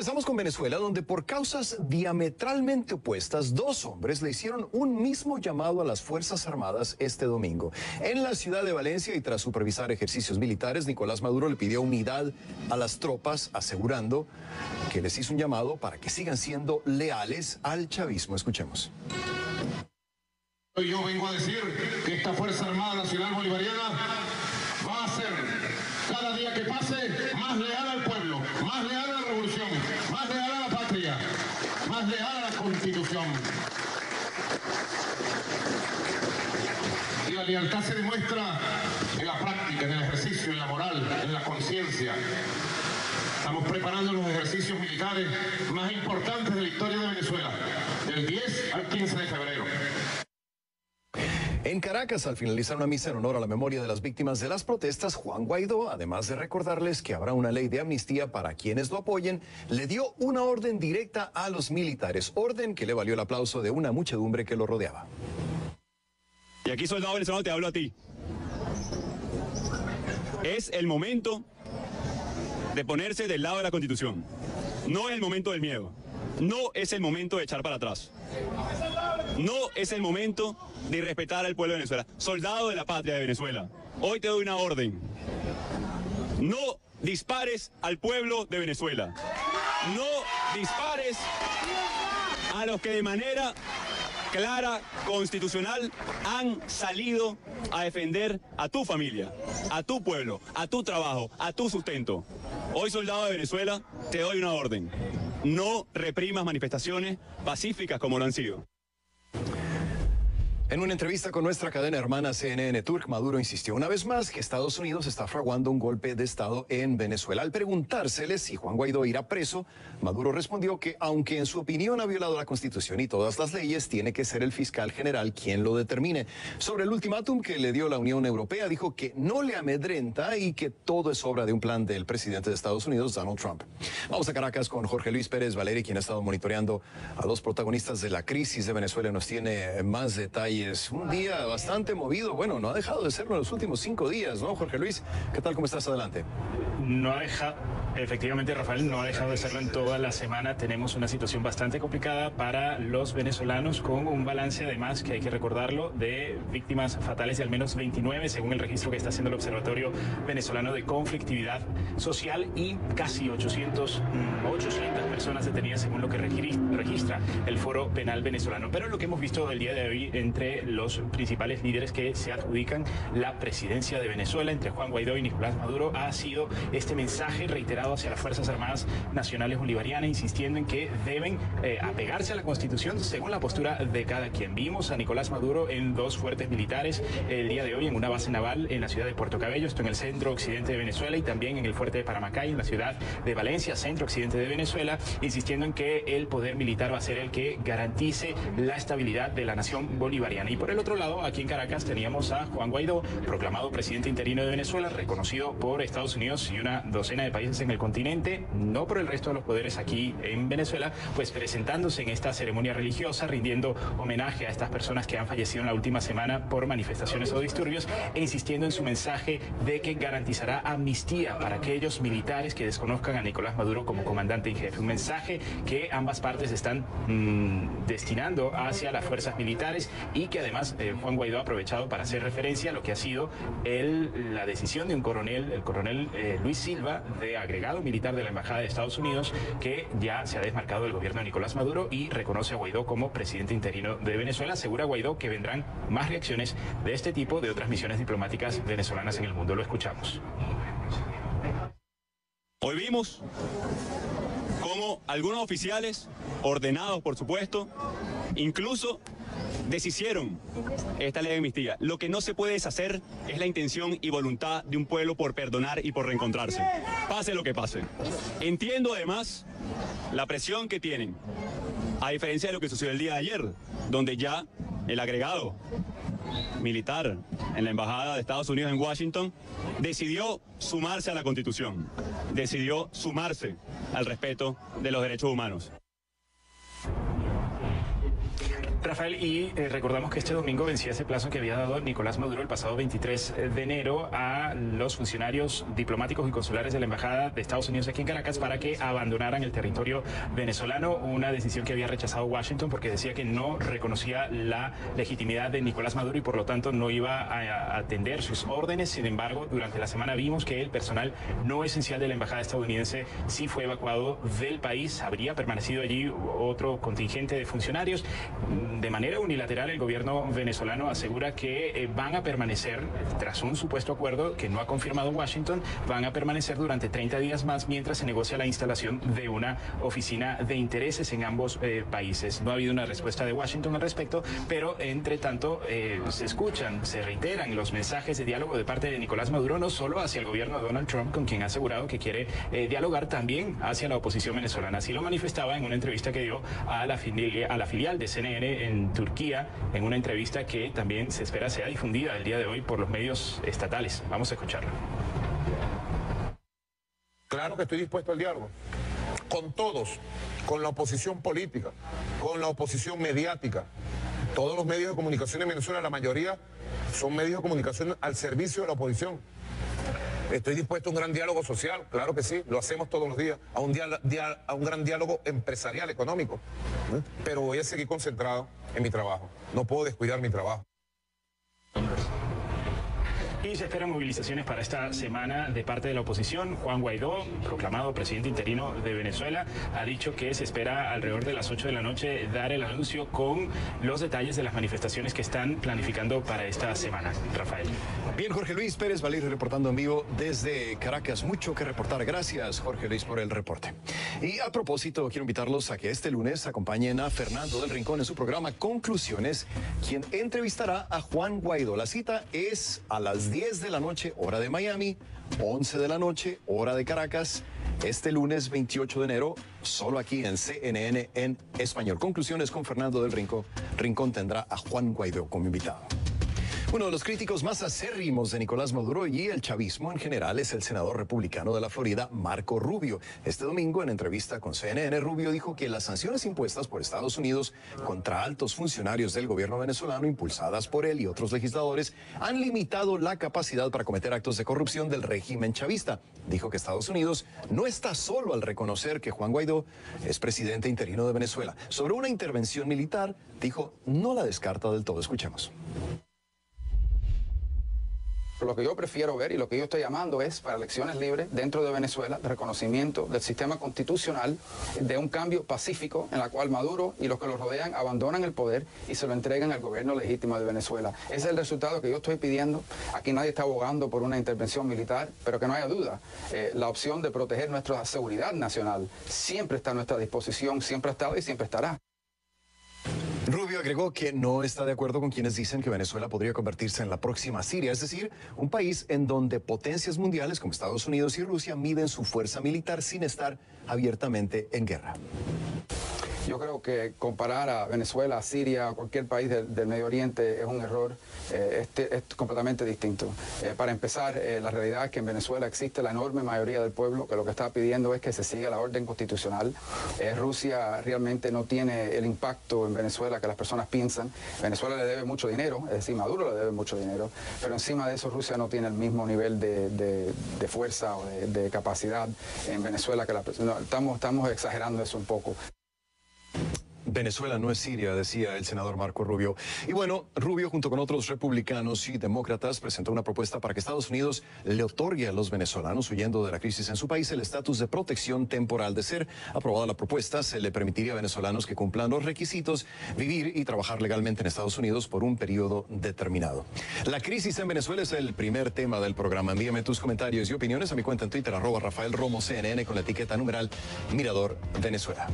Empezamos con Venezuela, donde por causas diametralmente opuestas, dos hombres le hicieron un mismo llamado a las Fuerzas Armadas este domingo. En la ciudad de Valencia, y tras supervisar ejercicios militares, Nicolás Maduro le pidió unidad a las tropas, asegurando que les hizo un llamado para que sigan siendo leales al chavismo. Escuchemos. Yo vengo a decir que esta Fuerza Armada Nacional Bolivariana va a ser, cada día que pase, más leal al pueblo, más leal a la revolución, más leal a la patria, más leal a la Constitución. Y la lealtad se demuestra en la práctica, en el ejercicio, en la moral, en la conciencia. Estamos preparando los ejercicios militares más importantes de la historia de Venezuela, del 10 al 15 de febrero. En Caracas, al finalizar una misa en honor a la memoria de las víctimas de las protestas, Juan Guaidó, además de recordarles que habrá una ley de amnistía para quienes lo apoyen, le dio una orden directa a los militares, orden que le valió el aplauso de una muchedumbre que lo rodeaba. Y aquí, soldado venezolano, te hablo a ti. Es el momento de ponerse del lado de la Constitución. No es el momento del miedo. No es el momento de echar para atrás. No es el momento de irrespetar al pueblo de Venezuela. Soldado de la patria de Venezuela, hoy te doy una orden. No dispares al pueblo de Venezuela. No dispares a los que de manera clara, constitucional, han salido a defender a tu familia, a tu pueblo, a tu trabajo, a tu sustento. Hoy, soldado de Venezuela, te doy una orden. No reprimas manifestaciones pacíficas como lo han sido. En una entrevista con nuestra cadena hermana CNN Turk, Maduro insistió una vez más que Estados Unidos está fraguando un golpe de Estado en Venezuela. Al preguntársele si Juan Guaidó irá preso, Maduro respondió que, aunque en su opinión ha violado la Constitución y todas las leyes, tiene que ser el fiscal general quien lo determine. Sobre el ultimátum que le dio la Unión Europea, dijo que no le amedrenta y que todo es obra de un plan del presidente de Estados Unidos, Donald Trump. Vamos a Caracas con Jorge Luis Pérez Valeri, quien ha estado monitoreando a los protagonistas de la crisis de Venezuela y nos tiene más detalles. Un día bastante movido, bueno, no ha dejado de serlo en los últimos 5 días, ¿no, Jorge Luis? ¿Qué tal? ¿Cómo estás? Adelante. No ha dejado, efectivamente, Rafael, no ha dejado de serlo en toda la semana. Tenemos una situación bastante complicada para los venezolanos, con un balance, además, que hay que recordarlo, de víctimas fatales de al menos 29, según el registro que está haciendo el Observatorio Venezolano de Conflictividad Social, y casi 800 personas detenidas, según lo que registra el Foro Penal Venezolano. Pero lo que hemos visto el día de hoy entre los principales líderes que se adjudican la presidencia de Venezuela, entre Juan Guaidó y Nicolás Maduro, ha sido este mensaje reiterado hacia las Fuerzas Armadas Nacionales Bolivarianas, insistiendo en que deben apegarse a la Constitución según la postura de cada quien. Vimos a Nicolás Maduro en dos fuertes militares el día de hoy, en una base naval en la ciudad de Puerto Cabello, esto en el centro occidente de Venezuela, y también en el fuerte de Paramacay, en la ciudad de Valencia, centro occidente de Venezuela, insistiendo en que el poder militar va a ser el que garantice la estabilidad de la nación bolivariana. Y por el otro lado, aquí en Caracas teníamos a Juan Guaidó, proclamado presidente interino de Venezuela, reconocido por Estados Unidos y una docena de países en el continente, no por el resto de los poderes aquí en Venezuela, pues presentándose en esta ceremonia religiosa, rindiendo homenaje a estas personas que han fallecido en la última semana por manifestaciones o disturbios, e insistiendo en su mensaje de que garantizará amnistía para aquellos militares que desconozcan a Nicolás Maduro como comandante en jefe. Un mensaje que ambas partes están destinando hacia las fuerzas militares, y que además Juan Guaidó ha aprovechado para hacer referencia a lo que ha sido la decisión de el coronel Luis Silva, de agregado militar de la Embajada de Estados Unidos, que ya se ha desmarcado del gobierno de Nicolás Maduro y reconoce a Guaidó como presidente interino de Venezuela. Asegura Guaidó que vendrán más reacciones de este tipo de otras misiones diplomáticas venezolanas en el mundo. Lo escuchamos. Hoy vimos cómo algunos oficiales, ordenados por supuesto, incluso deshicieron esta ley de amnistía. Lo que no se puede deshacer es la intención y voluntad de un pueblo por perdonar y por reencontrarse, pase lo que pase. Entiendo además la presión que tienen, a diferencia de lo que sucedió el día de ayer, donde ya el agregado militar en la Embajada de Estados Unidos en Washington decidió sumarse a la Constitución, decidió sumarse al respeto de los derechos humanos. Rafael, y recordamos que este domingo vencía ese plazo que había dado Nicolás Maduro el pasado 23 de enero a los funcionarios diplomáticos y consulares de la Embajada de Estados Unidos aquí en Caracas para que abandonaran el territorio venezolano, una decisión que había rechazado Washington porque decía que no reconocía la legitimidad de Nicolás Maduro y por lo tanto no iba a atender sus órdenes. Sin embargo, durante la semana vimos que el personal no esencial de la Embajada estadounidense sí fue evacuado del país. Habría permanecido allí otro contingente de funcionarios. De manera unilateral, el gobierno venezolano asegura que van a permanecer, tras un supuesto acuerdo que no ha confirmado Washington, van a permanecer durante 30 días más mientras se negocia la instalación de una oficina de intereses en ambos países. No ha habido una respuesta de Washington al respecto, pero entre tanto se escuchan, se reiteran los mensajes de diálogo de parte de Nicolás Maduro, no solo hacia el gobierno de Donald Trump, con quien ha asegurado que quiere dialogar, también hacia la oposición venezolana. Así lo manifestaba en una entrevista que dio a la filial de CNN en Turquía, en una entrevista que también se espera sea difundida el día de hoy por los medios estatales. Vamos a escucharlo. Claro que estoy dispuesto al diálogo, con todos, con la oposición política, con la oposición mediática. Todos los medios de comunicación en Venezuela, la mayoría son medios de comunicación al servicio de la oposición. Estoy dispuesto a un gran diálogo social, claro que sí, lo hacemos todos los días, a un gran diálogo empresarial, económico. Pero voy a seguir concentrado en mi trabajo, no puedo descuidar mi trabajo. Y se esperan movilizaciones para esta semana de parte de la oposición. Juan Guaidó, proclamado presidente interino de Venezuela, ha dicho que se espera alrededor de las 8 de la noche dar el anuncio con los detalles de las manifestaciones que están planificando para esta semana. Rafael. Bien, Jorge Luis Pérez Valir reportando en vivo desde Caracas. Mucho que reportar. Gracias, Jorge Luis, por el reporte. Y a propósito, quiero invitarlos a que este lunes acompañen a Fernando del Rincón en su programa Conclusiones, quien entrevistará a Juan Guaidó. La cita es a las 10 de la noche, hora de Miami, 11 de la noche, hora de Caracas, este lunes 28 de enero, solo aquí en CNN en español. Conclusiones con Fernando del Rincón. Rincón tendrá a Juan Guaidó como invitado. Uno de los críticos más acérrimos de Nicolás Maduro y el chavismo en general es el senador republicano de la Florida, Marco Rubio. Este domingo, en entrevista con CNN, Rubio dijo que las sanciones impuestas por Estados Unidos contra altos funcionarios del gobierno venezolano, impulsadas por él y otros legisladores, han limitado la capacidad para cometer actos de corrupción del régimen chavista. Dijo que Estados Unidos no está solo al reconocer que Juan Guaidó es presidente interino de Venezuela. Sobre una intervención militar, dijo, no la descarta del todo. Escuchemos. Lo que yo prefiero ver y lo que yo estoy llamando es para elecciones libres dentro de Venezuela, de reconocimiento del sistema constitucional, de un cambio pacífico en la cual Maduro y los que lo rodean abandonan el poder y se lo entregan al gobierno legítimo de Venezuela. Ese es el resultado que yo estoy pidiendo. Aquí nadie está abogando por una intervención militar, pero que no haya duda. La opción de proteger nuestra seguridad nacional siempre está a nuestra disposición, siempre ha estado y siempre estará. Rubio agregó que no está de acuerdo con quienes dicen que Venezuela podría convertirse en la próxima Siria, es decir, un país en donde potencias mundiales como Estados Unidos y Rusia miden su fuerza militar sin estar abiertamente en guerra. Yo creo que comparar a Venezuela, a Siria, a cualquier país del Medio Oriente es un error, es completamente distinto. Para empezar, la realidad es que en Venezuela existe la enorme mayoría del pueblo que lo que está pidiendo es que se siga la orden constitucional. Rusia realmente no tiene el impacto en Venezuela que las personas piensan. Venezuela le debe mucho dinero, es decir, Maduro le debe mucho dinero, pero encima de eso Rusia no tiene el mismo nivel de fuerza o de capacidad en Venezuela que estamos exagerando eso un poco. Venezuela no es Siria, decía el senador Marco Rubio. Y bueno, Rubio, junto con otros republicanos y demócratas, presentó una propuesta para que Estados Unidos le otorgue a los venezolanos huyendo de la crisis en su país el estatus de protección temporal. De ser aprobada la propuesta, se le permitiría a venezolanos que cumplan los requisitos vivir y trabajar legalmente en Estados Unidos por un periodo determinado. La crisis en Venezuela es el primer tema del programa. Envíame tus comentarios y opiniones a mi cuenta en Twitter, @RafaelRomoCNN, con la etiqueta numeral Mirador Venezuela.